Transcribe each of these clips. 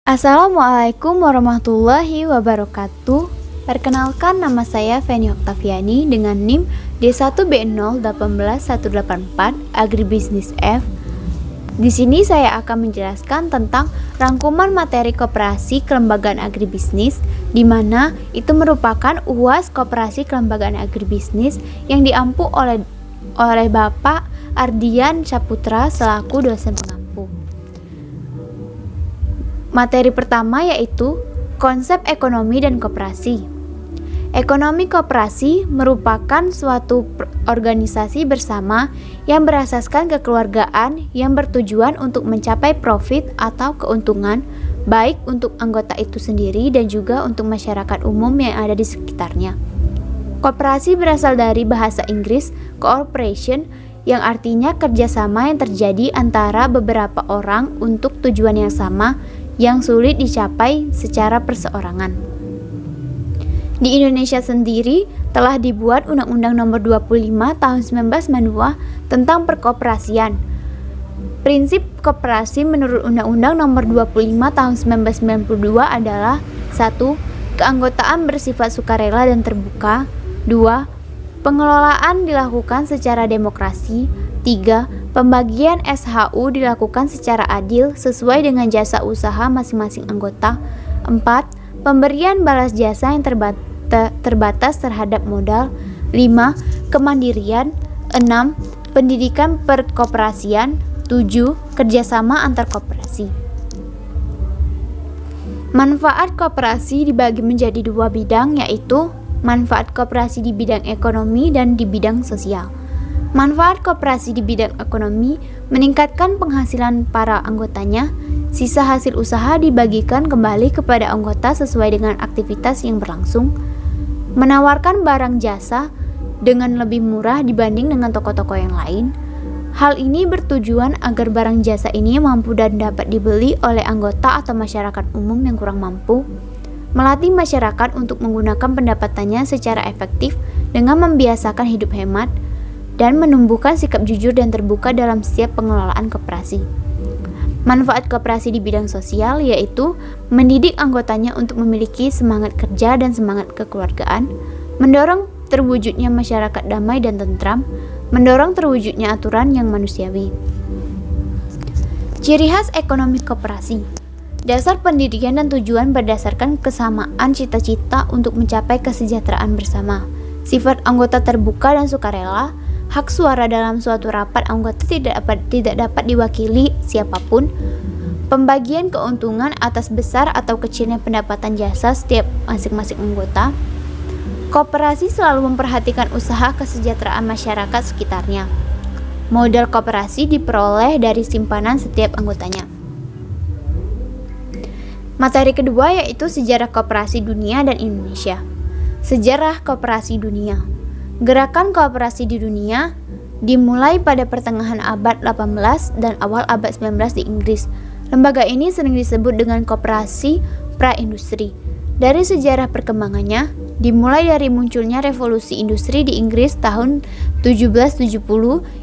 Assalamualaikum warahmatullahi wabarakatuh. Perkenalkan, nama saya Feni Oktaviani dengan NIM D1B018184 Agribisnis F. Di sini saya akan menjelaskan tentang rangkuman materi koperasi kelembagaan agribisnis, di mana itu merupakan UAS Koperasi Kelembagaan Agribisnis yang diampu oleh Bapak Ardian Saputra selaku dosen pengampu. Materi pertama yaitu konsep ekonomi dan koperasi. Ekonomi koperasi merupakan suatu organisasi bersama yang berasaskan kekeluargaan yang bertujuan untuk mencapai profit atau keuntungan baik untuk anggota itu sendiri dan juga untuk masyarakat umum yang ada di sekitarnya. Koperasi berasal dari bahasa Inggris cooperation yang artinya kerjasama yang terjadi antara beberapa orang untuk tujuan yang sama yang sulit dicapai secara perseorangan. Di Indonesia sendiri telah dibuat Undang-Undang Nomor 25 Tahun 1992 tentang perkoperasian. Prinsip koperasi menurut Undang-Undang Nomor 25 Tahun 1992 adalah 1. Keanggotaan bersifat sukarela dan terbuka. 2. Pengelolaan dilakukan secara demokrasi. 3. Pembagian SHU dilakukan secara adil sesuai dengan jasa usaha masing-masing anggota. 4. Pemberian balas jasa yang terbatas terhadap modal. 5. Kemandirian. 6. Pendidikan perkoperasian. 7. Kerjasama antar koperasi. Manfaat koperasi dibagi menjadi dua bidang, yaitu manfaat koperasi di bidang ekonomi dan di bidang sosial. Manfaat koperasi di bidang ekonomi meningkatkan penghasilan para anggotanya. Sisa hasil usaha dibagikan kembali kepada anggota sesuai dengan aktivitas yang berlangsung. Menawarkan barang jasa dengan lebih murah dibanding dengan toko-toko yang lain. Hal ini bertujuan agar barang jasa ini mampu dan dapat dibeli oleh anggota atau masyarakat umum yang kurang mampu. Melatih masyarakat untuk menggunakan pendapatannya secara efektif dengan membiasakan hidup hemat dan menumbuhkan sikap jujur dan terbuka dalam setiap pengelolaan koperasi. Manfaat koperasi di bidang sosial yaitu mendidik anggotanya untuk memiliki semangat kerja dan semangat kekeluargaan, mendorong terwujudnya masyarakat damai dan tentram, mendorong terwujudnya aturan yang manusiawi. Ciri khas ekonomi koperasi. Dasar pendirian dan tujuan berdasarkan kesamaan cita-cita untuk mencapai kesejahteraan bersama. Sifat anggota terbuka dan sukarela. Hak suara dalam suatu rapat anggota tidak dapat diwakili siapapun. Pembagian keuntungan atas besar atau kecilnya pendapatan jasa setiap masing-masing anggota. Koperasi selalu memperhatikan usaha kesejahteraan masyarakat sekitarnya. Modal koperasi diperoleh dari simpanan setiap anggotanya. Materi kedua yaitu sejarah koperasi dunia dan Indonesia. Sejarah koperasi dunia. Gerakan koperasi di dunia dimulai pada pertengahan abad 18 dan awal abad 19 di Inggris. Lembaga ini sering disebut dengan koperasi pra-industri. Dari sejarah perkembangannya, dimulai dari munculnya revolusi industri di Inggris tahun 1770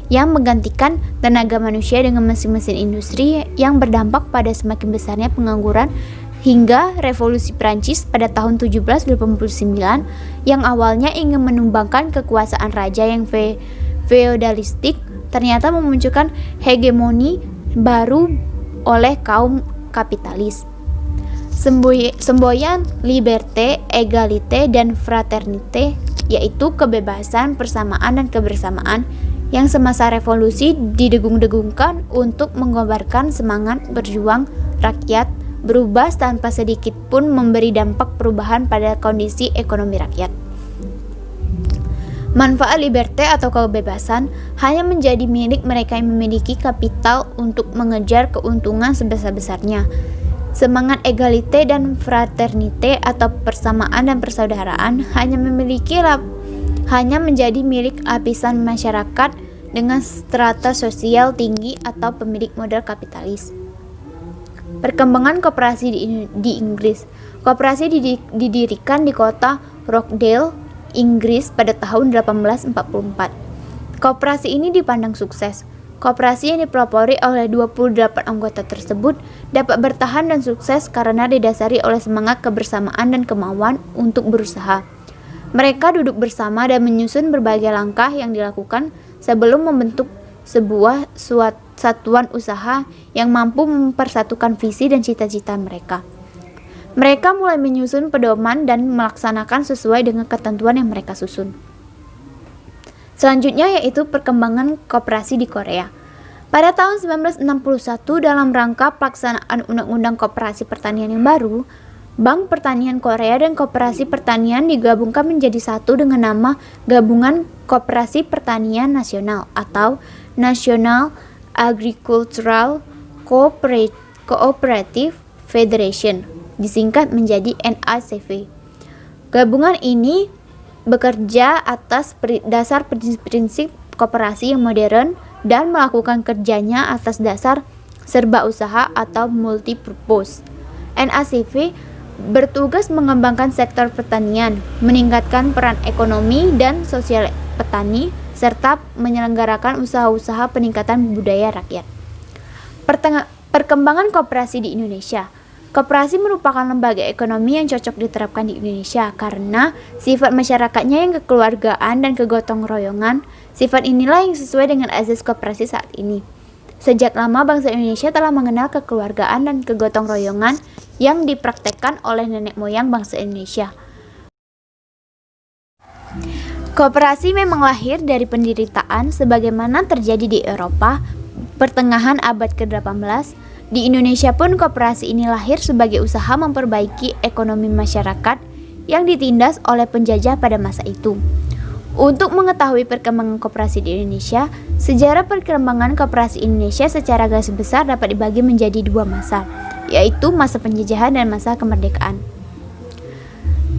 yang menggantikan tenaga manusia dengan mesin-mesin industri yang berdampak pada semakin besarnya pengangguran, hingga revolusi Prancis pada tahun 1789 yang awalnya ingin menumbangkan kekuasaan raja yang feodalistik ternyata memunculkan hegemoni baru oleh kaum kapitalis. Semboyan liberté, égalité, dan fraternité, yaitu kebebasan, persamaan, dan kebersamaan yang semasa revolusi didegung-degungkan untuk mengobarkan semangat berjuang rakyat berubah tanpa sedikit pun memberi dampak perubahan pada kondisi ekonomi rakyat. Manfaat liberté atau kebebasan hanya menjadi milik mereka yang memiliki kapital untuk mengejar keuntungan sebesar-besarnya. Semangat egalite dan fraternité atau persamaan dan persaudaraan hanya menjadi milik lapisan masyarakat dengan strata sosial tinggi atau pemilik modal kapitalis. Perkembangan koperasi di Inggris. Koperasi didirikan di kota Rochdale, Inggris pada tahun 1844. Koperasi ini dipandang sukses. Koperasi yang dipelopori oleh 28 anggota tersebut dapat bertahan dan sukses karena didasari oleh semangat kebersamaan dan kemauan untuk berusaha. Mereka duduk bersama dan menyusun berbagai langkah yang dilakukan sebelum membentuk sebuah satuan usaha yang mampu mempersatukan visi dan cita-cita mereka. Mereka mulai menyusun pedoman dan melaksanakan sesuai dengan ketentuan yang mereka susun. Selanjutnya yaitu perkembangan koperasi di Korea. Pada tahun 1961 dalam rangka pelaksanaan Undang-Undang Koperasi Pertanian yang baru, Bank Pertanian Korea dan Koperasi Pertanian digabungkan menjadi satu dengan nama Gabungan Koperasi Pertanian Nasional atau National Agricultural Cooperative Federation, disingkat menjadi NACV. Gabungan ini bekerja atas dasar prinsip koperasi yang modern dan melakukan kerjanya atas dasar serba usaha atau multi-purpose. NACV bertugas mengembangkan sektor pertanian, meningkatkan peran ekonomi dan sosial petani, serta menyelenggarakan usaha-usaha peningkatan budaya rakyat. Perkembangan koperasi di Indonesia. Koperasi merupakan lembaga ekonomi yang cocok diterapkan di Indonesia karena sifat masyarakatnya yang kekeluargaan dan kegotong royongan. Sifat inilah yang sesuai dengan azas koperasi saat ini. Sejak lama bangsa Indonesia telah mengenal kekeluargaan dan kegotong royongan yang dipraktekkan oleh nenek moyang bangsa Indonesia. Koperasi memang lahir dari penderitaan sebagaimana terjadi di Eropa pertengahan abad ke-18. Di Indonesia pun koperasi ini lahir sebagai usaha memperbaiki ekonomi masyarakat yang ditindas oleh penjajah pada masa itu. Untuk mengetahui perkembangan koperasi di Indonesia, sejarah perkembangan koperasi Indonesia secara garis besar dapat dibagi menjadi dua masa, yaitu masa penjajahan dan masa kemerdekaan.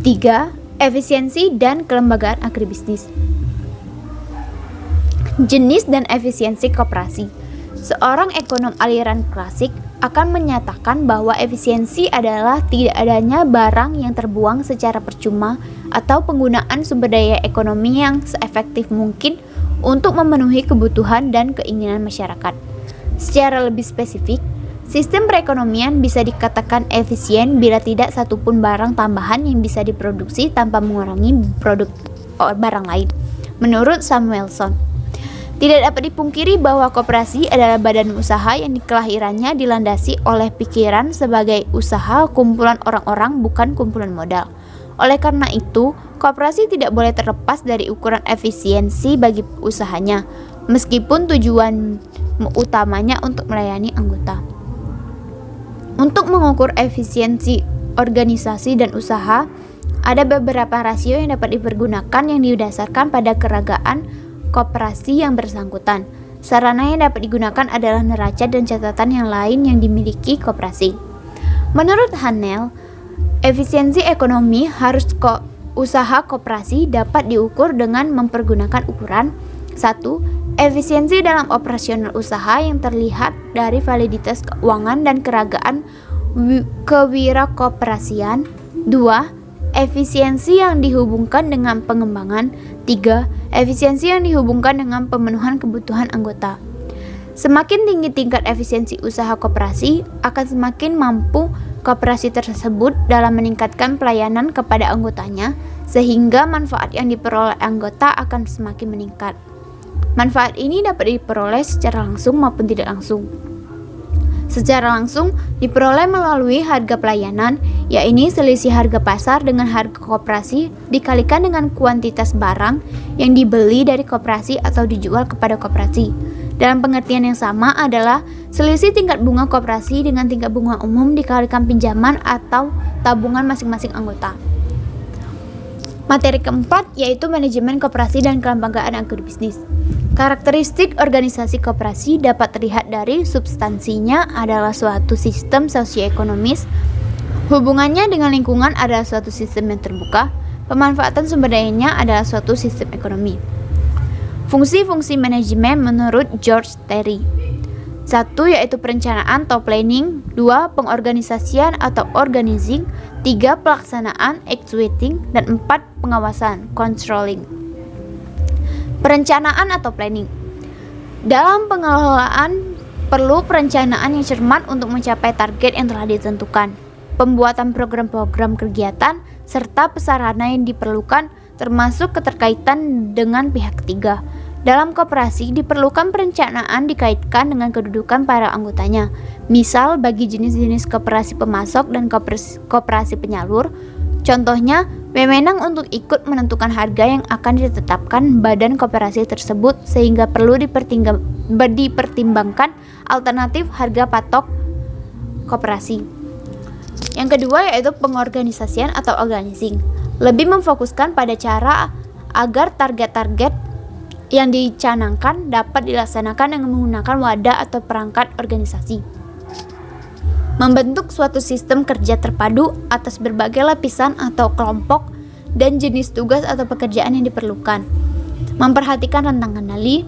3. Efisiensi dan kelembagaan agribisnis. Jenis dan efisiensi koperasi. Seorang ekonom aliran klasik akan menyatakan bahwa efisiensi adalah tidak adanya barang yang terbuang secara percuma atau penggunaan sumber daya ekonomi yang seefektif mungkin untuk memenuhi kebutuhan dan keinginan masyarakat. Secara lebih spesifik, sistem perekonomian bisa dikatakan efisien bila tidak satupun barang tambahan yang bisa diproduksi tanpa mengurangi produk barang lain. Menurut Samuelson, tidak dapat dipungkiri bahwa koperasi adalah badan usaha yang kelahirannya dilandasi oleh pikiran sebagai usaha kumpulan orang-orang, bukan kumpulan modal. Oleh karena itu, koperasi tidak boleh terlepas dari ukuran efisiensi bagi usahanya, meskipun tujuan utamanya untuk melayani anggota. Untuk mengukur efisiensi organisasi dan usaha, ada beberapa rasio yang dapat dipergunakan yang didasarkan pada keragaan koperasi yang bersangkutan. Sarana yang dapat digunakan adalah neraca dan catatan yang lain yang dimiliki koperasi. Menurut Hanel, efisiensi ekonomi usaha koperasi dapat diukur dengan mempergunakan ukuran 1. Efisiensi dalam operasional usaha yang terlihat dari validitas keuangan dan keragaan kewirakoperasian. 2. Efisiensi yang dihubungkan dengan pengembangan. 3. Efisiensi yang dihubungkan dengan pemenuhan kebutuhan anggota. Semakin tinggi tingkat efisiensi usaha koperasi, akan semakin mampu koperasi tersebut dalam meningkatkan pelayanan kepada anggotanya, sehingga manfaat yang diperoleh anggota akan semakin meningkat. Manfaat ini dapat diperoleh secara langsung maupun tidak langsung. Secara langsung diperoleh melalui harga pelayanan, yaitu selisih harga pasar dengan harga koperasi dikalikan dengan kuantitas barang yang dibeli dari koperasi atau dijual kepada koperasi. Dalam pengertian yang sama adalah selisih tingkat bunga koperasi dengan tingkat bunga umum dikalikan pinjaman atau tabungan masing-masing anggota. Materi keempat yaitu manajemen koperasi dan kelembagaan agribisnis. Karakteristik organisasi koperasi dapat terlihat dari substansinya adalah suatu sistem sosioekonomis, hubungannya dengan lingkungan adalah suatu sistem yang terbuka, pemanfaatan sumber dayanya adalah suatu sistem ekonomi. Fungsi-fungsi manajemen menurut George Terry. 1. Yaitu perencanaan atau planning. 2. Pengorganisasian atau organizing. 3. Pelaksanaan executing. Dan 4. Pengawasan controlling. Perencanaan atau planning. Dalam pengelolaan perlu perencanaan yang cermat untuk mencapai target yang telah ditentukan, pembuatan program-program kegiatan, serta prasarana yang diperlukan termasuk keterkaitan dengan pihak ketiga. Dalam koperasi diperlukan perencanaan dikaitkan dengan kedudukan para anggotanya. Misal bagi jenis-jenis koperasi pemasok dan koperasi penyalur, contohnya wewenang untuk ikut menentukan harga yang akan ditetapkan badan koperasi tersebut sehingga perlu dipertimbangkan alternatif harga patok koperasi. Yang kedua yaitu pengorganisasian atau organizing. Lebih memfokuskan pada cara agar target-target yang dicanangkan dapat dilaksanakan dengan menggunakan wadah atau perangkat organisasi. Membentuk suatu sistem kerja terpadu atas berbagai lapisan atau kelompok dan jenis tugas atau pekerjaan yang diperlukan. Memperhatikan rentang kendali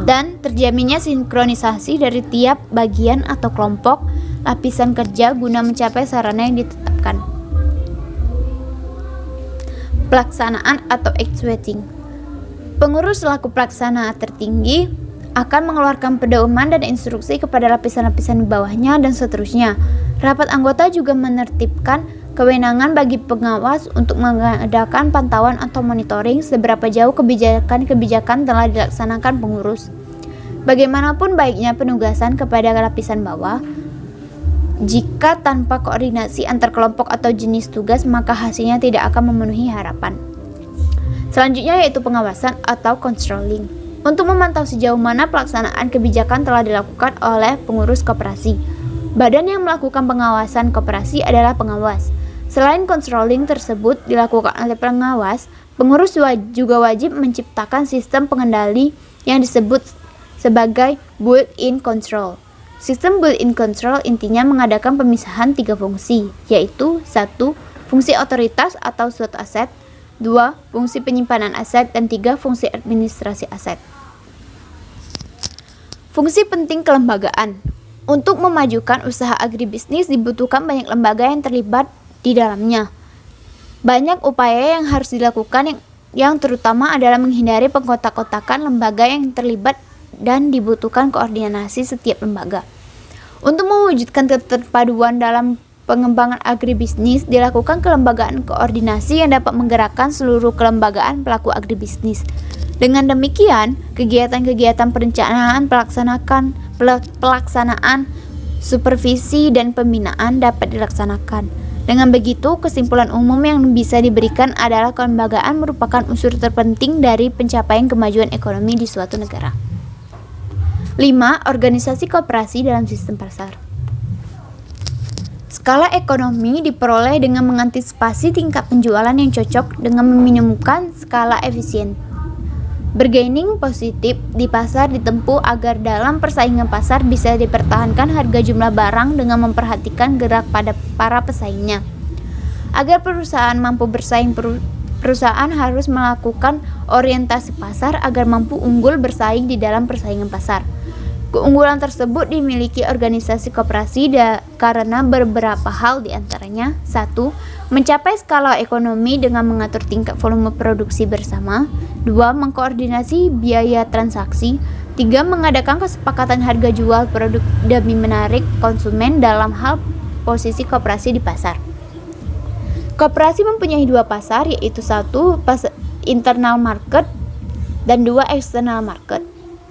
dan terjaminnya sinkronisasi dari tiap bagian atau kelompok lapisan kerja guna mencapai sarana yang ditetapkan. Pelaksanaan atau executing. Pengurus selaku pelaksana tertinggi akan mengeluarkan pedoman dan instruksi kepada lapisan-lapisan di bawahnya dan seterusnya. Rapat anggota juga menertibkan kewenangan bagi pengawas untuk mengadakan pantauan atau monitoring seberapa jauh kebijakan-kebijakan telah dilaksanakan pengurus. Bagaimanapun baiknya penugasan kepada lapisan bawah, jika tanpa koordinasi antar kelompok atau jenis tugas, maka hasilnya tidak akan memenuhi harapan. Selanjutnya yaitu pengawasan atau controlling. Untuk memantau sejauh mana pelaksanaan kebijakan telah dilakukan oleh pengurus koperasi. Badan yang melakukan pengawasan koperasi adalah pengawas. Selain controlling tersebut dilakukan oleh pengawas, pengurus juga wajib menciptakan sistem pengendali yang disebut sebagai built-in control. Sistem built-in control intinya mengadakan pemisahan 3 fungsi, yaitu 1. Fungsi otoritas atau suatu aset, 2. Fungsi penyimpanan aset, dan 3. Fungsi administrasi aset. Fungsi penting kelembagaan. Untuk memajukan usaha agribisnis dibutuhkan banyak lembaga yang terlibat di dalamnya. Banyak upaya yang harus dilakukan yang terutama adalah menghindari pengkotak-kotakan lembaga yang terlibat dan dibutuhkan koordinasi setiap lembaga. Untuk mewujudkan keterpaduan dalam pengembangan agribisnis dilakukan kelembagaan koordinasi yang dapat menggerakkan seluruh kelembagaan pelaku agribisnis. Dengan demikian, kegiatan-kegiatan perencanaan, pelaksanaan, supervisi, dan pembinaan dapat dilaksanakan. Dengan begitu, kesimpulan umum yang bisa diberikan adalah kelembagaan merupakan unsur terpenting dari pencapaian kemajuan ekonomi di suatu negara. 5. Organisasi koperasi dalam sistem pasar. Skala ekonomi diperoleh dengan mengantisipasi tingkat penjualan yang cocok dengan meminimumkan skala efisien. Bargaining positif di pasar ditempuh agar dalam persaingan pasar bisa dipertahankan harga jumlah barang dengan memperhatikan gerak pada para pesaingnya. Agar perusahaan mampu bersaing, perusahaan harus melakukan orientasi pasar agar mampu unggul bersaing di dalam persaingan pasar. Keunggulan tersebut dimiliki organisasi koperasi karena beberapa hal diantaranya. 1. Mencapai skala ekonomi dengan mengatur tingkat volume produksi bersama. 2. Mengkoordinasi biaya transaksi. 3. Mengadakan kesepakatan harga jual produk demi menarik konsumen dalam hal posisi koperasi di pasar. Koperasi mempunyai 2 pasar, yaitu 1. Pasar internal market dan 2. External market.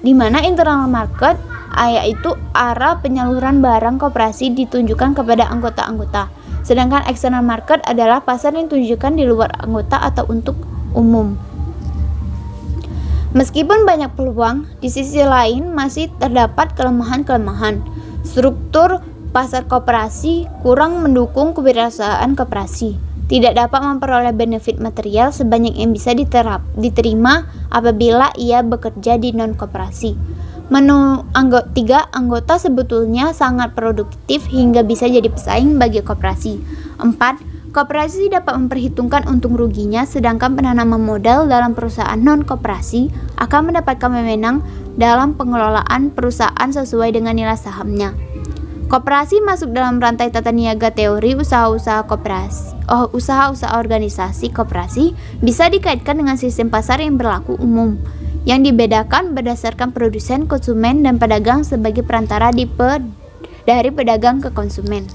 Di mana internal market yaitu arah penyaluran barang koperasi ditunjukkan kepada anggota-anggota, sedangkan external market adalah pasar yang ditunjukkan di luar anggota atau untuk umum. Meskipun banyak peluang, di sisi lain masih terdapat kelemahan-kelemahan. Struktur pasar koperasi kurang mendukung kewirausahaan koperasi, tidak dapat memperoleh benefit material sebanyak yang bisa diterima apabila ia bekerja di non-koperasi. 3. Anggota sebetulnya sangat produktif hingga bisa jadi pesaing bagi koperasi. 4. Koperasi dapat memperhitungkan untung ruginya, sedangkan penanaman modal dalam perusahaan non-koperasi akan mendapatkan wewenang dalam pengelolaan perusahaan sesuai dengan nilai sahamnya. Koperasi masuk dalam rantai tata niaga teori usaha-usaha organisasi koperasi bisa dikaitkan dengan sistem pasar yang berlaku umum, yang dibedakan berdasarkan produsen, konsumen, dan pedagang sebagai perantara dari pedagang ke konsumen.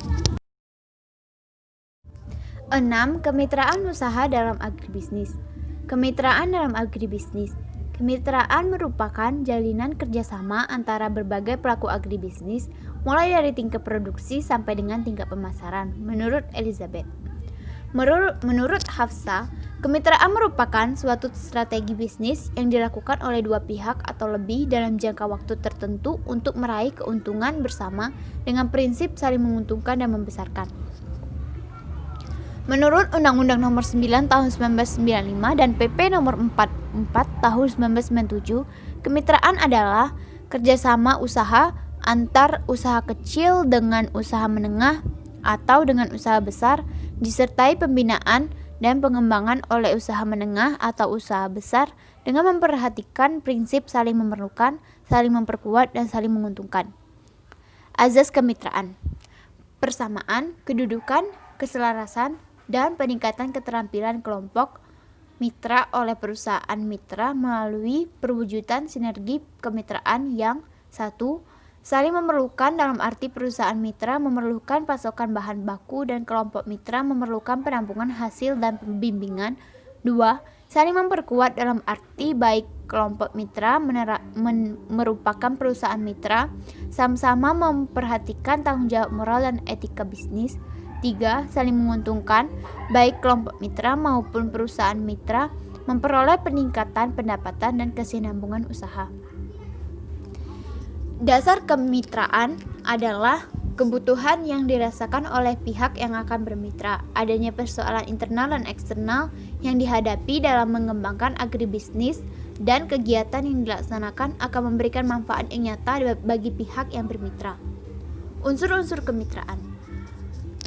6. Kemitraan usaha dalam agribisnis. Kemitraan dalam agribisnis. Kemitraan merupakan jalinan kerjasama antara berbagai pelaku agribisnis, mulai dari tingkat produksi sampai dengan tingkat pemasaran, menurut Elizabeth. Menurut Hafsa, kemitraan merupakan suatu strategi bisnis yang dilakukan oleh dua pihak atau lebih dalam jangka waktu tertentu untuk meraih keuntungan bersama dengan prinsip saling menguntungkan dan membesarkan. Menurut Undang-Undang Nomor 9 Tahun 1995 dan PP Nomor 44 Tahun 1997, kemitraan adalah kerjasama usaha antar usaha kecil dengan usaha menengah atau dengan usaha besar, disertai pembinaan dan pengembangan oleh usaha menengah atau usaha besar dengan memperhatikan prinsip saling memerlukan, saling memperkuat, dan saling menguntungkan. Azas kemitraan: persamaan, kedudukan, keselarasan, dan peningkatan keterampilan kelompok mitra oleh perusahaan mitra melalui perwujudan sinergi kemitraan yang 1. Saling memerlukan dalam arti perusahaan mitra memerlukan pasokan bahan baku dan kelompok mitra memerlukan penampungan hasil dan pembimbingan. 2. Saling memperkuat dalam arti baik kelompok mitra merupakan perusahaan mitra, sama-sama memperhatikan tanggung jawab moral dan etika bisnis. 3. Saling menguntungkan, baik kelompok mitra maupun perusahaan mitra memperoleh peningkatan pendapatan dan kesinambungan usaha. Dasar kemitraan adalah kebutuhan yang dirasakan oleh pihak yang akan bermitra, adanya persoalan internal dan eksternal yang dihadapi dalam mengembangkan agribisnis, dan kegiatan yang dilaksanakan akan memberikan manfaat yang nyata bagi pihak yang bermitra. Unsur-unsur kemitraan: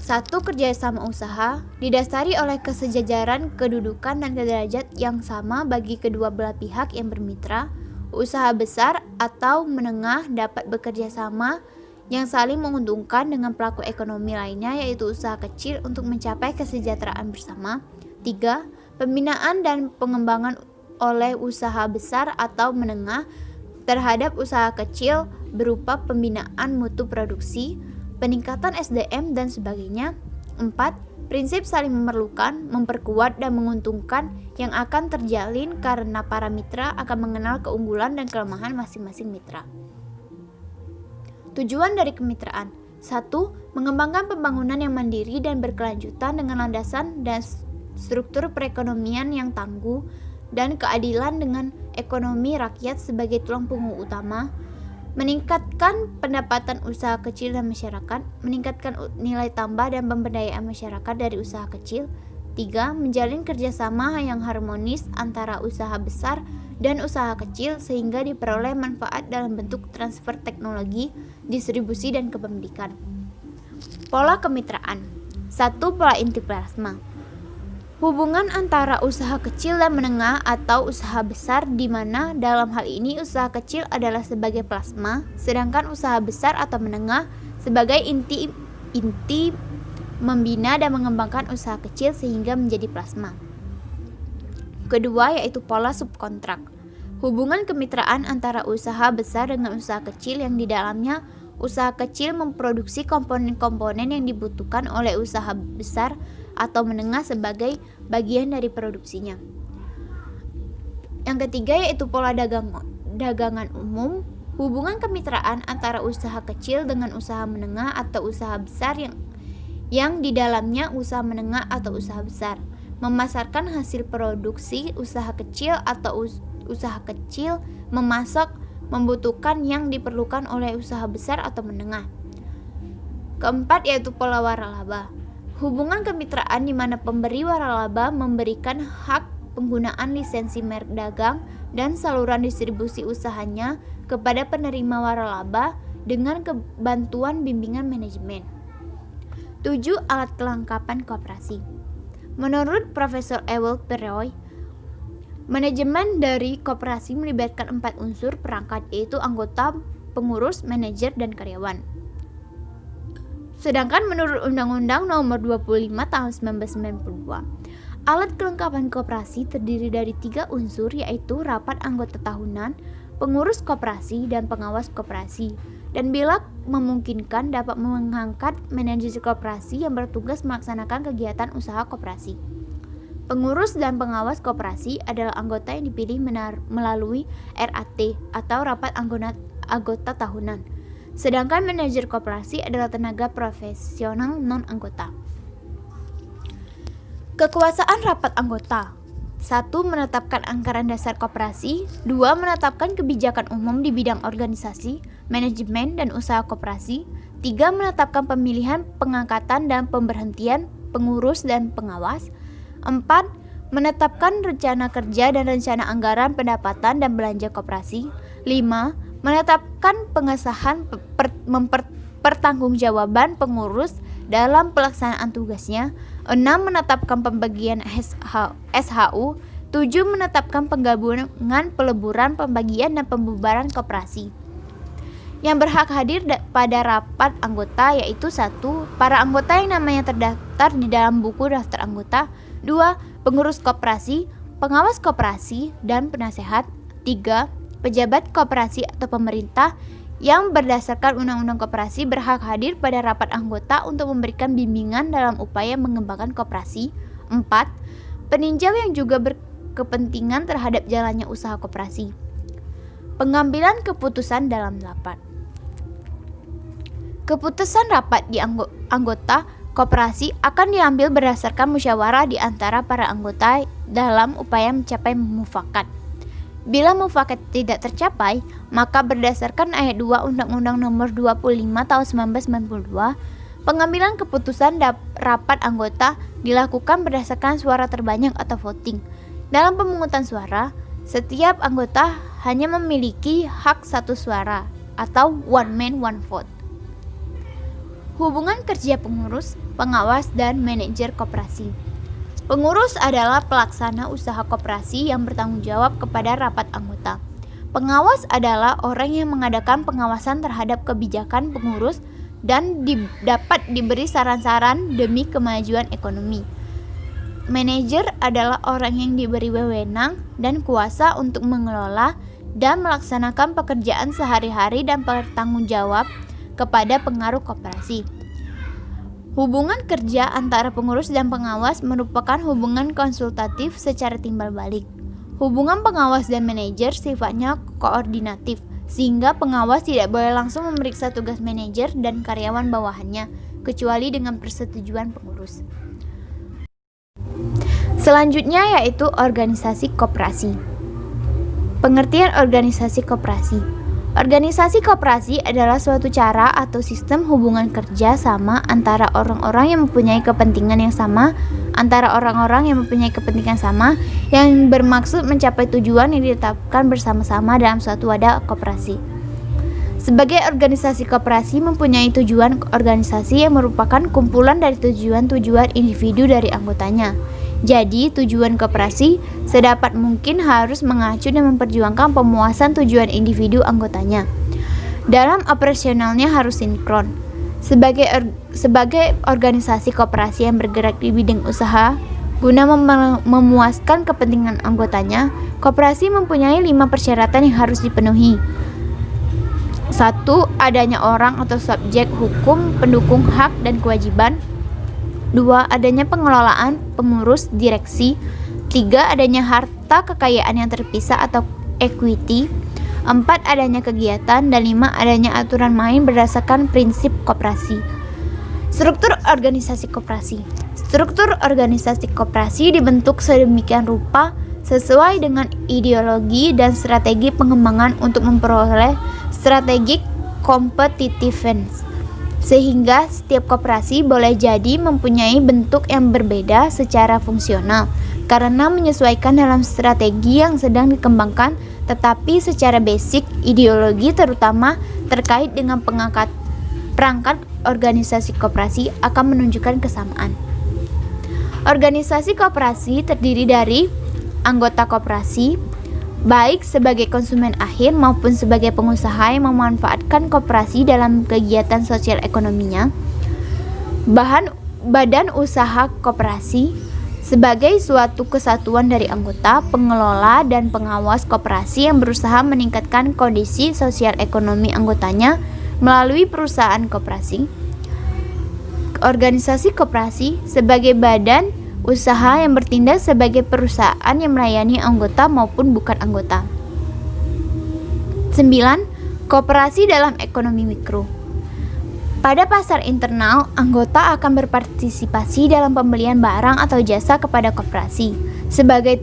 1. Kerjasama usaha didasari oleh kesejajaran, kedudukan, dan derajat yang sama bagi kedua belah pihak yang bermitra. Usaha besar atau menengah dapat bekerja sama yang saling menguntungkan dengan pelaku ekonomi lainnya, yaitu usaha kecil, untuk mencapai kesejahteraan bersama. 3. Pembinaan dan pengembangan oleh usaha besar atau menengah terhadap usaha kecil berupa pembinaan mutu produksi, peningkatan SDM, dan sebagainya. 4. Prinsip saling memerlukan, memperkuat, dan menguntungkan yang akan terjalin karena para mitra akan mengenal keunggulan dan kelemahan masing-masing mitra. Tujuan dari kemitraan: 1. Mengembangkan pembangunan yang mandiri dan berkelanjutan dengan landasan dan struktur perekonomian yang tangguh dan keadilan dengan ekonomi rakyat sebagai tulang punggung utama. Meningkatkan pendapatan usaha kecil dan masyarakat, meningkatkan nilai tambah dan pemberdayaan masyarakat dari usaha kecil. 3. Menjalin kerjasama yang harmonis antara usaha besar dan usaha kecil sehingga diperoleh manfaat dalam bentuk transfer teknologi, distribusi, dan kepemilikan. Pola kemitraan: 1. Pola inti plasma. Hubungan antara usaha kecil dan menengah atau usaha besar, di mana dalam hal ini usaha kecil adalah sebagai plasma, sedangkan usaha besar atau menengah sebagai inti membina dan mengembangkan usaha kecil sehingga menjadi plasma. Kedua, yaitu pola subkontrak. Hubungan kemitraan antara usaha besar dengan usaha kecil yang di dalamnya usaha kecil memproduksi komponen-komponen yang dibutuhkan oleh usaha besar atau menengah sebagai bagian dari produksinya. Yang ketiga, yaitu pola dagangan umum. Hubungan kemitraan antara usaha kecil dengan usaha menengah atau usaha besar yang di dalamnya usaha menengah atau usaha besar memasarkan hasil produksi usaha kecil atau usaha kecil memasok membutuhkan yang diperlukan oleh usaha besar atau menengah. Keempat, yaitu pola waralaba. Hubungan kemitraan di mana pemberi waralaba memberikan hak penggunaan lisensi merek dagang dan saluran distribusi usahanya kepada penerima waralaba dengan kebantuan bimbingan manajemen. 7. Alat kelengkapan koperasi. Menurut Profesor Ewald Peroy, manajemen dari koperasi melibatkan 4 unsur perangkat, yaitu anggota, pengurus, manajer, dan karyawan. Sedangkan menurut Undang-Undang Nomor 25 Tahun 1992, Alat kelengkapan koperasi terdiri dari 3 unsur, yaitu rapat anggota tahunan, pengurus koperasi, dan pengawas koperasi. Dan bila memungkinkan dapat mengangkat manajer koperasi yang bertugas melaksanakan kegiatan usaha koperasi. Pengurus dan pengawas koperasi adalah anggota yang dipilih melalui RAT atau rapat anggota tahunan. Sedangkan manajer koperasi adalah tenaga profesional non-anggota. Kekuasaan rapat anggota: 1. Menetapkan anggaran dasar koperasi. 2. Menetapkan kebijakan umum di bidang organisasi, manajemen, dan usaha koperasi. 3. Menetapkan pemilihan, pengangkatan, dan pemberhentian pengurus dan pengawas. 4. Menetapkan rencana kerja dan rencana anggaran pendapatan dan belanja koperasi. 5. Menetapkan pengesahan pertanggungjawaban pengurus dalam pelaksanaan tugasnya. 6. Menetapkan pembagian SHU. 7. Menetapkan penggabungan, peleburan, pembagian, dan pembubaran koperasi. Yang berhak hadir pada rapat anggota yaitu 1. Para anggota yang namanya terdaftar di dalam buku daftar anggota. 2. Pengurus koperasi, pengawas koperasi, dan penasehat. 3. Pejabat koperasi atau pemerintah yang berdasarkan Undang-Undang Koperasi berhak hadir pada rapat anggota untuk memberikan bimbingan dalam upaya mengembangkan koperasi. 4. Peninjau yang juga berkepentingan terhadap jalannya usaha koperasi. Pengambilan keputusan dalam rapat. Keputusan rapat di anggota koperasi akan diambil berdasarkan musyawarah di antara para anggota dalam upaya mencapai mufakat. Bila mufakat tidak tercapai, maka berdasarkan ayat 2 Undang-Undang Nomor 25 Tahun 1992, pengambilan keputusan rapat anggota dilakukan berdasarkan suara terbanyak atau voting. Dalam pemungutan suara, setiap anggota hanya memiliki hak 1 suara atau one man one vote. Hubungan kerja pengurus, pengawas, dan manajer koperasi. Pengurus adalah pelaksana usaha koperasi yang bertanggung jawab kepada rapat anggota. Pengawas adalah orang yang mengadakan pengawasan terhadap kebijakan pengurus dan dapat diberi saran-saran demi kemajuan ekonomi. Manajer adalah orang yang diberi wewenang dan kuasa untuk mengelola dan melaksanakan pekerjaan sehari-hari dan bertanggung jawab kepada pengaruh koperasi. Hubungan kerja antara pengurus dan pengawas merupakan hubungan konsultatif secara timbal balik. Hubungan pengawas dan manajer sifatnya koordinatif, sehingga pengawas tidak boleh langsung memeriksa tugas manajer dan karyawan bawahannya, kecuali dengan persetujuan pengurus. Selanjutnya yaitu organisasi koperasi. Pengertian organisasi koperasi. Organisasi koperasi adalah suatu cara atau sistem hubungan kerja sama antara orang-orang yang mempunyai kepentingan yang sama, yang bermaksud mencapai tujuan yang ditetapkan bersama-sama dalam suatu wadah koperasi. Sebagai organisasi koperasi mempunyai tujuan organisasi yang merupakan kumpulan dari tujuan-tujuan individu dari anggotanya. Jadi, tujuan koperasi sedapat mungkin harus mengacu dan memperjuangkan pemuasan tujuan individu anggotanya. Dalam operasionalnya harus sinkron. Sebagai organisasi koperasi yang bergerak di bidang usaha, guna memuaskan kepentingan anggotanya, koperasi mempunyai 5 persyaratan yang harus dipenuhi. 1. Adanya orang atau subjek hukum pendukung hak dan kewajiban. 2. Adanya pengelolaan, pengurus, direksi. 3. Adanya harta kekayaan yang terpisah atau equity. 4. Adanya kegiatan. Dan 5. Adanya aturan main berdasarkan prinsip koperasi. Struktur organisasi koperasi. Struktur organisasi koperasi dibentuk sedemikian rupa sesuai dengan ideologi dan strategi pengembangan untuk memperoleh strategic competitiveness, sehingga setiap koperasi boleh jadi mempunyai bentuk yang berbeda secara fungsional karena menyesuaikan dalam strategi yang sedang dikembangkan, tetapi secara basic ideologi terutama terkait dengan perangkat organisasi koperasi akan menunjukkan kesamaan. Organisasi koperasi terdiri dari anggota koperasi, baik sebagai konsumen akhir maupun sebagai pengusaha yang memanfaatkan koperasi dalam kegiatan sosial ekonominya, badan usaha koperasi, sebagai suatu kesatuan dari anggota, pengelola, dan pengawas koperasi yang berusaha meningkatkan kondisi sosial ekonomi anggotanya melalui perusahaan koperasi. Organisasi koperasi sebagai badan usaha yang bertindak sebagai perusahaan yang melayani anggota maupun bukan anggota. 9. Koperasi dalam ekonomi mikro. Pada pasar internal, anggota akan berpartisipasi dalam pembelian barang atau jasa kepada koperasi. Sebagai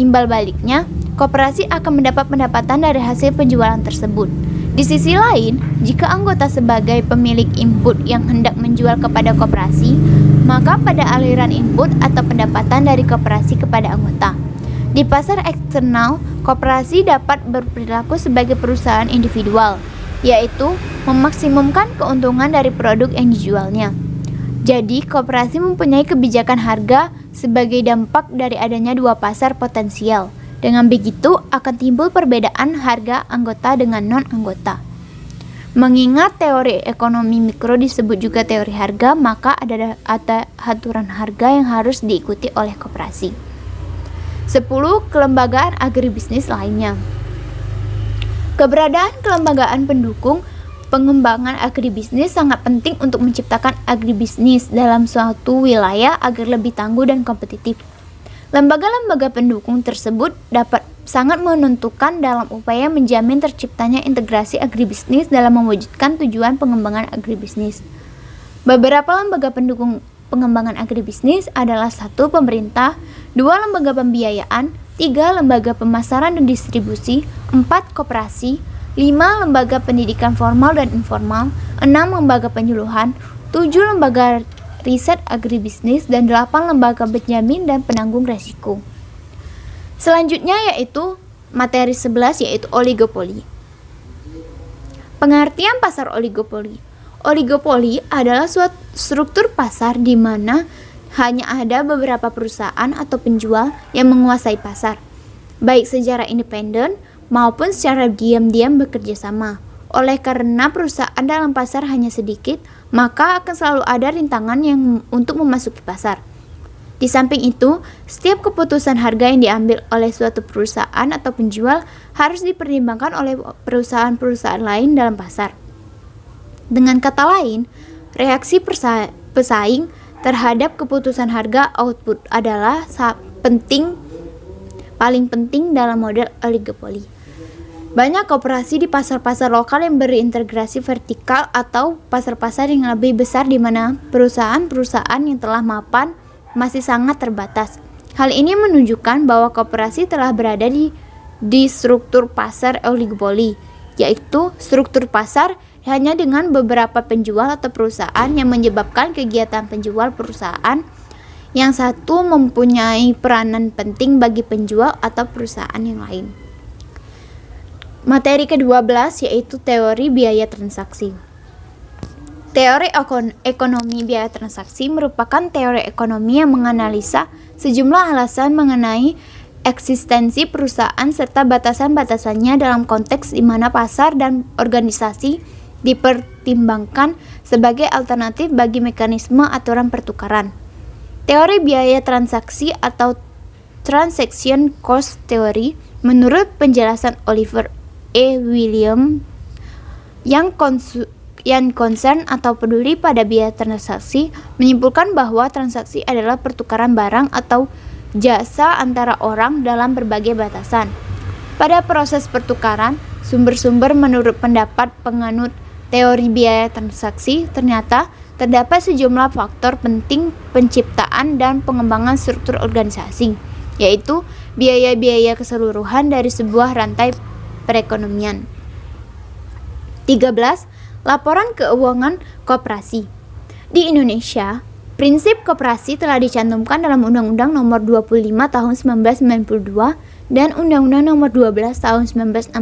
imbal baliknya, koperasi akan mendapat pendapatan dari hasil penjualan tersebut. Di sisi lain, jika anggota sebagai pemilik input yang hendak menjual kepada koperasi, maka pada aliran input atau pendapatan dari koperasi kepada anggota. Di pasar eksternal, koperasi dapat berperilaku sebagai perusahaan individual, yaitu memaksimumkan keuntungan dari produk yang dijualnya. Jadi, koperasi mempunyai kebijakan harga sebagai dampak dari adanya dua pasar potensial. Dengan begitu, akan timbul perbedaan harga anggota dengan non-anggota. Mengingat teori ekonomi mikro disebut juga teori harga, maka ada aturan harga yang harus diikuti oleh koperasi. 10. Kelembagaan agribisnis lainnya. Keberadaan kelembagaan pendukung pengembangan agribisnis sangat penting untuk menciptakan agribisnis dalam suatu wilayah agar lebih tangguh dan kompetitif. Lembaga-lembaga pendukung tersebut dapat sangat menentukan dalam upaya menjamin terciptanya integrasi agribisnis dalam mewujudkan tujuan pengembangan agribisnis. Beberapa lembaga pendukung pengembangan agribisnis adalah 1. Pemerintah, 2. Lembaga pembiayaan, 3. Lembaga pemasaran dan distribusi, 4. Koperasi, 5. Lembaga pendidikan formal dan informal, 6. Lembaga penyuluhan, 7. Lembaga riset agribisnis, dan 8. Lembaga penjamin dan penanggung resiko. Selanjutnya yaitu materi 11 yaitu oligopoli. Pengertian pasar oligopoli. Oligopoli adalah suatu struktur pasar di mana hanya ada beberapa perusahaan atau penjual yang menguasai pasar, baik secara independen maupun secara diam-diam bekerja sama. Oleh karena perusahaan dalam pasar hanya sedikit, maka akan selalu ada rintangan yang untuk memasuki pasar. Di samping itu, setiap keputusan harga yang diambil oleh suatu perusahaan atau penjual harus dipertimbangkan oleh perusahaan-perusahaan lain dalam pasar. Dengan kata lain, reaksi pesaing terhadap keputusan harga output adalah paling penting dalam model oligopoli. Banyak koperasi di pasar-pasar lokal yang berintegrasi vertikal atau pasar-pasar yang lebih besar di mana perusahaan-perusahaan yang telah mapan masih sangat terbatas. Hal ini menunjukkan bahwa koperasi telah berada di struktur pasar oligopoli, yaitu struktur pasar hanya dengan beberapa penjual atau perusahaan yang menyebabkan kegiatan penjual perusahaan yang satu mempunyai peranan penting bagi penjual atau perusahaan yang lain. Materi ke-12 yaitu teori biaya transaksi. Teori ekonomi biaya transaksi merupakan teori ekonomi yang menganalisa sejumlah alasan mengenai eksistensi perusahaan serta batasan-batasannya dalam konteks di mana pasar dan organisasi dipertimbangkan sebagai alternatif bagi mekanisme aturan pertukaran. Teori biaya transaksi atau transaction cost theory menurut penjelasan Oliver E. Williams yang concern atau peduli pada biaya transaksi menyimpulkan bahwa transaksi adalah pertukaran barang atau jasa antara orang dalam berbagai batasan. Pada proses pertukaran, sumber-sumber menurut pendapat penganut teori biaya transaksi ternyata terdapat sejumlah faktor penting penciptaan dan pengembangan struktur organisasi, yaitu biaya-biaya keseluruhan dari sebuah rantai perekonomian. 13. Laporan keuangan koperasi. Di Indonesia, prinsip koperasi telah dicantumkan dalam Undang-Undang Nomor 25 Tahun 1992 dan Undang-Undang Nomor 12 Tahun 1969.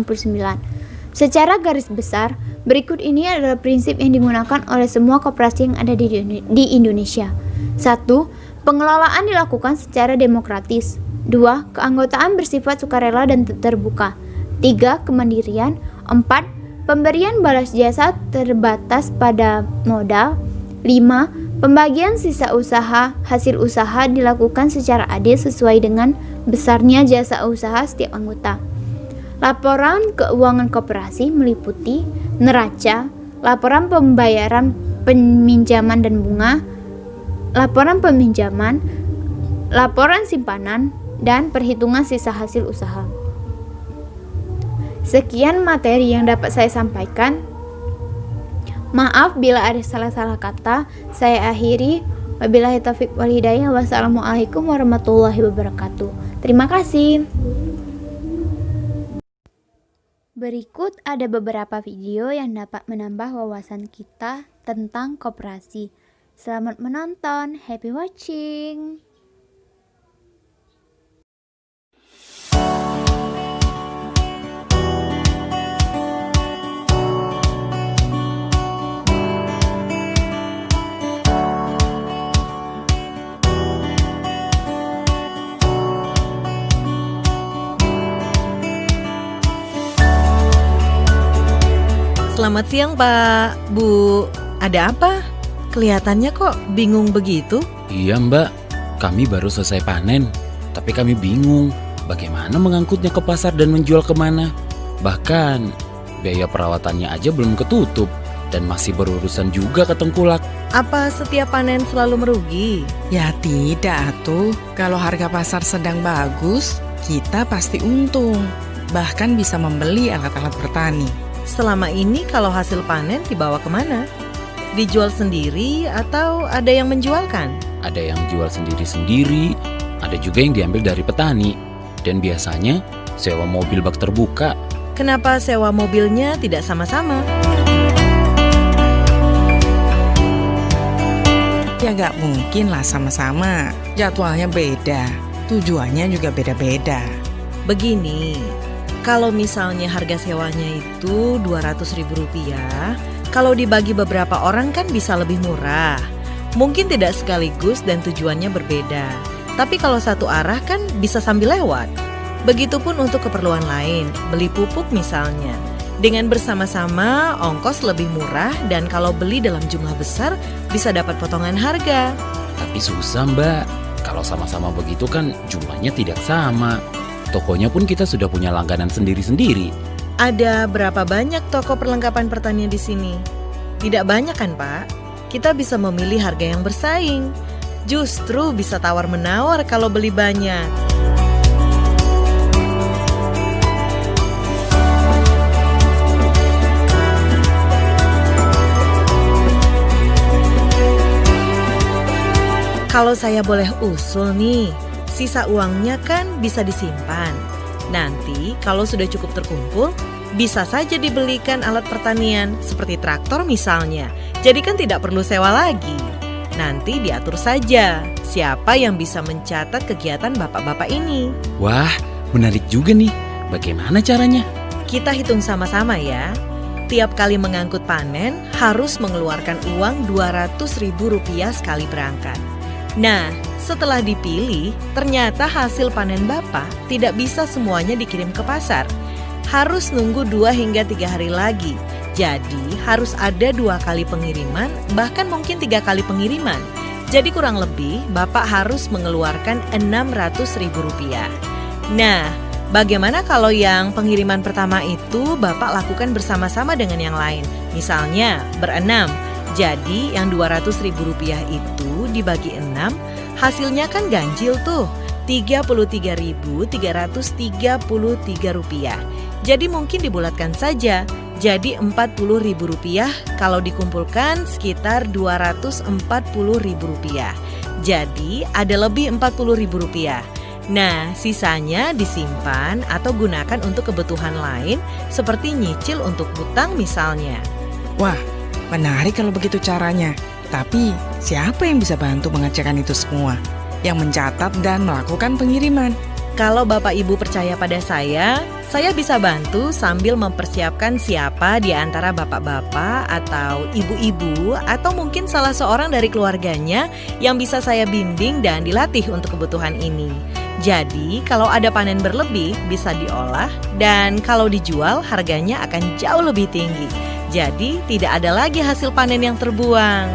Secara garis besar, berikut ini adalah prinsip yang digunakan oleh semua koperasi yang ada di Indonesia. 1. Pengelolaan dilakukan secara demokratis. 2. Keanggotaan bersifat sukarela dan terbuka. 3. Kemandirian. 4. Pemberian balas jasa terbatas pada modal. 5. Pembagian sisa usaha hasil usaha dilakukan secara adil sesuai dengan besarnya jasa usaha setiap anggota. Laporan keuangan koperasi meliputi neraca, laporan pembayaran peminjaman dan bunga, laporan peminjaman, laporan simpanan, dan perhitungan sisa hasil usaha. Sekian materi yang dapat saya sampaikan. Maaf bila ada salah-salah kata. Saya akhiri. Wabillahi taufiq wal hidayah. Wassalamualaikum warahmatullahi wabarakatuh. Terima kasih. Berikut ada beberapa video yang dapat menambah wawasan kita tentang koperasi. Selamat menonton. Happy watching. Selamat siang Pak, Bu. Ada apa? Kelihatannya kok bingung begitu? Iya Mbak, kami baru selesai panen. Tapi kami bingung bagaimana mengangkutnya ke pasar dan menjual kemana. Bahkan biaya perawatannya aja belum ketutup dan masih berurusan juga ke tengkulak. Apa setiap panen selalu merugi? Ya tidak atuh, kalau harga pasar sedang bagus, kita pasti untung. Bahkan bisa membeli alat-alat bertani. Selama ini kalau hasil panen dibawa kemana? Dijual sendiri atau ada yang menjualkan? Ada yang jual sendiri-sendiri, ada juga yang diambil dari petani. Dan biasanya sewa mobil bak terbuka. Kenapa sewa mobilnya tidak sama-sama? Ya nggak mungkin lah sama-sama, jadwalnya beda, tujuannya juga beda-beda. Begini, kalau misalnya harga sewanya itu Rp200.000, kalau dibagi beberapa orang kan bisa lebih murah. Mungkin tidak sekaligus dan tujuannya berbeda. Tapi kalau satu arah kan bisa sambil lewat. Begitupun untuk keperluan lain, beli pupuk misalnya. Dengan bersama-sama ongkos lebih murah dan kalau beli dalam jumlah besar bisa dapat potongan harga. Tapi susah Mbak, kalau sama-sama begitu kan jumlahnya tidak sama. Tokonya pun kita sudah punya langganan sendiri-sendiri. Ada berapa banyak toko perlengkapan pertanian di sini? Tidak banyak kan Pak? Kita bisa memilih harga yang bersaing. Justru bisa tawar-menawar kalau beli banyak. Kalau saya boleh usul nih, sisa uangnya kan bisa disimpan. Nanti kalau sudah cukup terkumpul, bisa saja dibelikan alat pertanian seperti traktor misalnya. Jadi kan tidak perlu sewa lagi. Nanti diatur saja siapa yang bisa mencatat kegiatan bapak-bapak ini. Wah, menarik juga nih. Bagaimana caranya? Kita hitung sama-sama ya. Tiap kali mengangkut panen harus mengeluarkan uang Rp200.000 sekali berangkat. Nah, setelah dipilih, ternyata hasil panen Bapak tidak bisa semuanya dikirim ke pasar. Harus nunggu 2 hingga 3 hari lagi. Jadi harus ada 2 kali pengiriman, bahkan mungkin 3 kali pengiriman. Jadi kurang lebih Bapak harus mengeluarkan Rp600.000. Nah, bagaimana kalau yang pengiriman pertama itu Bapak lakukan bersama-sama dengan yang lain? Misalnya berenam. Jadi yang Rp200.000 itu dibagi 6, hasilnya kan ganjil tuh, Rp33.333. Jadi mungkin dibulatkan saja, jadi Rp40.000. Kalau dikumpulkan sekitar Rp240.000. Jadi ada lebih Rp40.000. Nah, sisanya disimpan atau gunakan untuk kebutuhan lain seperti nyicil untuk hutang misalnya. Wah, menarik kalau begitu caranya. Tapi siapa yang bisa bantu mengerjakan itu semua? Yang mencatat dan melakukan pengiriman? Kalau Bapak Ibu percaya pada saya bisa bantu sambil mempersiapkan siapa di antara bapak-bapak atau ibu-ibu atau mungkin salah seorang dari keluarganya yang bisa saya bimbing dan dilatih untuk kebutuhan ini. Jadi kalau ada panen berlebih bisa diolah dan kalau dijual harganya akan jauh lebih tinggi. Jadi tidak ada lagi hasil panen yang terbuang.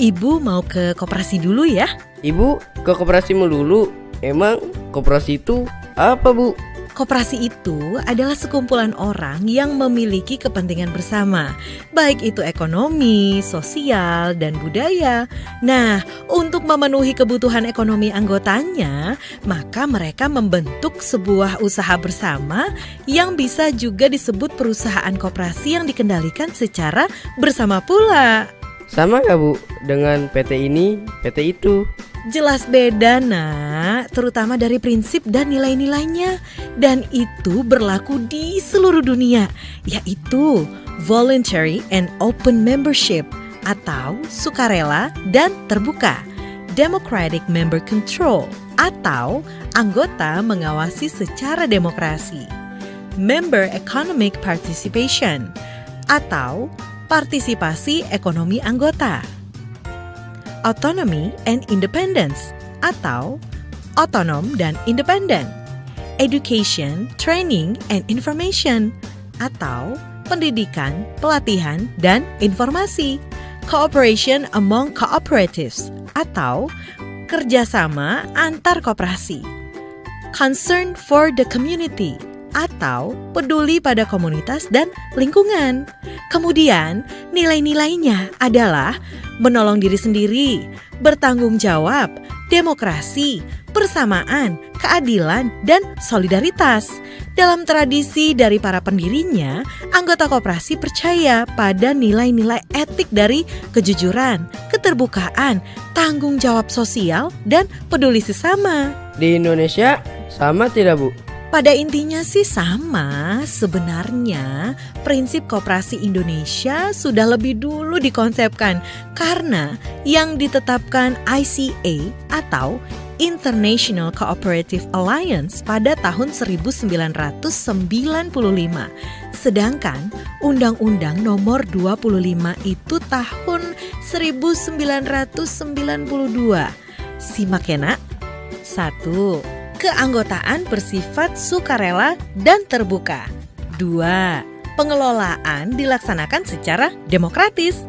Ibu mau ke koperasi dulu ya? Ibu ke koperasi melulu. Emang koperasi itu apa, Bu? Koperasi itu adalah sekumpulan orang yang memiliki kepentingan bersama, baik itu ekonomi, sosial, dan budaya. Nah, untuk memenuhi kebutuhan ekonomi anggotanya, maka mereka membentuk sebuah usaha bersama yang bisa juga disebut perusahaan koperasi yang dikendalikan secara bersama pula. Sama nggak, Bu, dengan PT ini, PT itu? Jelas beda, Nak, terutama dari prinsip dan nilai-nilainya. Dan itu berlaku di seluruh dunia, yaitu voluntary and open membership atau sukarela dan terbuka, democratic member control atau anggota mengawasi secara demokrasi, member economic participation atau partisipasi ekonomi anggota, autonomy and independence atau otonom dan independen, education, training and information atau pendidikan, pelatihan dan informasi, cooperation among cooperatives atau kerjasama antar koperasi, concern for the community atau peduli pada komunitas dan lingkungan. Kemudian nilai-nilainya adalah menolong diri sendiri, bertanggung jawab, demokrasi, persamaan, keadilan, dan solidaritas. Dalam tradisi dari para pendirinya, anggota koperasi percaya pada nilai-nilai etik dari kejujuran, keterbukaan, tanggung jawab sosial, dan peduli sesama. Di Indonesia sama tidak, Bu? Pada intinya sih sama. Sebenarnya prinsip koperasi Indonesia sudah lebih dulu dikonsepkan karena yang ditetapkan ICA atau International Cooperative Alliance pada tahun 1995. Sedangkan Undang-Undang Nomor 25 itu tahun 1992. Simak ya, Nak. 1. Keanggotaan bersifat sukarela dan terbuka. 2. Pengelolaan dilaksanakan secara demokratis.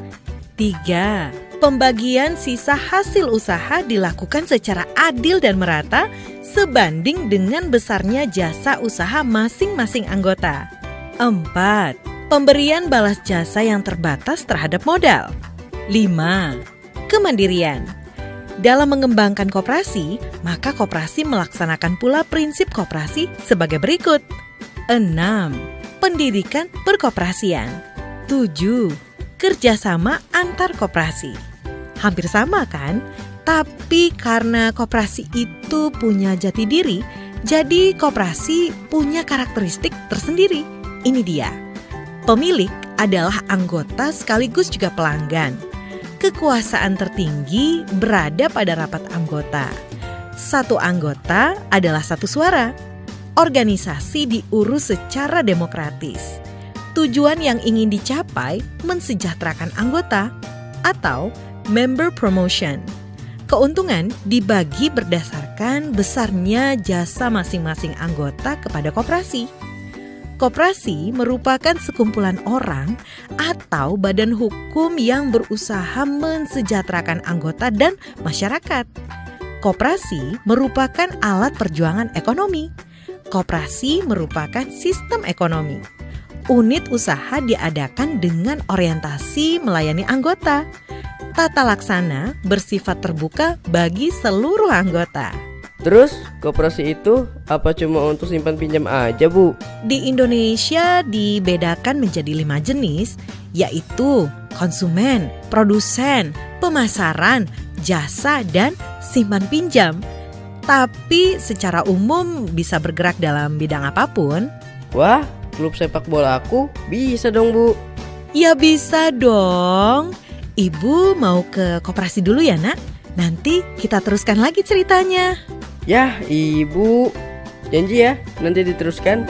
3. Pembagian sisa hasil usaha dilakukan secara adil dan merata sebanding dengan besarnya jasa usaha masing-masing anggota. 4. Pemberian balas jasa yang terbatas terhadap modal. 5. Kemandirian. Dalam mengembangkan koperasi, maka koperasi melaksanakan pula prinsip koperasi sebagai berikut. 6. Pendidikan perkoperasian. 7. Kerjasama antar koperasi. Hampir sama kan? Tapi karena koperasi itu punya jati diri, jadi koperasi punya karakteristik tersendiri. Ini dia. Pemilik adalah anggota sekaligus juga pelanggan. Kekuasaan tertinggi berada pada rapat anggota. Satu anggota adalah satu suara. Organisasi diurus secara demokratis. Tujuan yang ingin dicapai mensejahterakan anggota atau member promotion. Keuntungan dibagi berdasarkan besarnya jasa masing-masing anggota kepada koperasi. Koperasi merupakan sekumpulan orang atau badan hukum yang berusaha mensejahterakan anggota dan masyarakat. Koperasi merupakan alat perjuangan ekonomi. Koperasi merupakan sistem ekonomi. Unit usaha diadakan dengan orientasi melayani anggota. Tata laksana bersifat terbuka bagi seluruh anggota. Terus, koperasi itu apa cuma untuk simpan pinjam aja, Bu? Di Indonesia dibedakan menjadi 5 jenis, yaitu konsumen, produsen, pemasaran, jasa, dan simpan pinjam. Tapi secara umum bisa bergerak dalam bidang apapun. Wah, klub sepak bola aku bisa dong, Bu. Ya bisa dong. Ibu mau ke koperasi dulu ya, Nak? Nanti kita teruskan lagi ceritanya. Yah, Ibu. Janji ya, nanti diteruskan.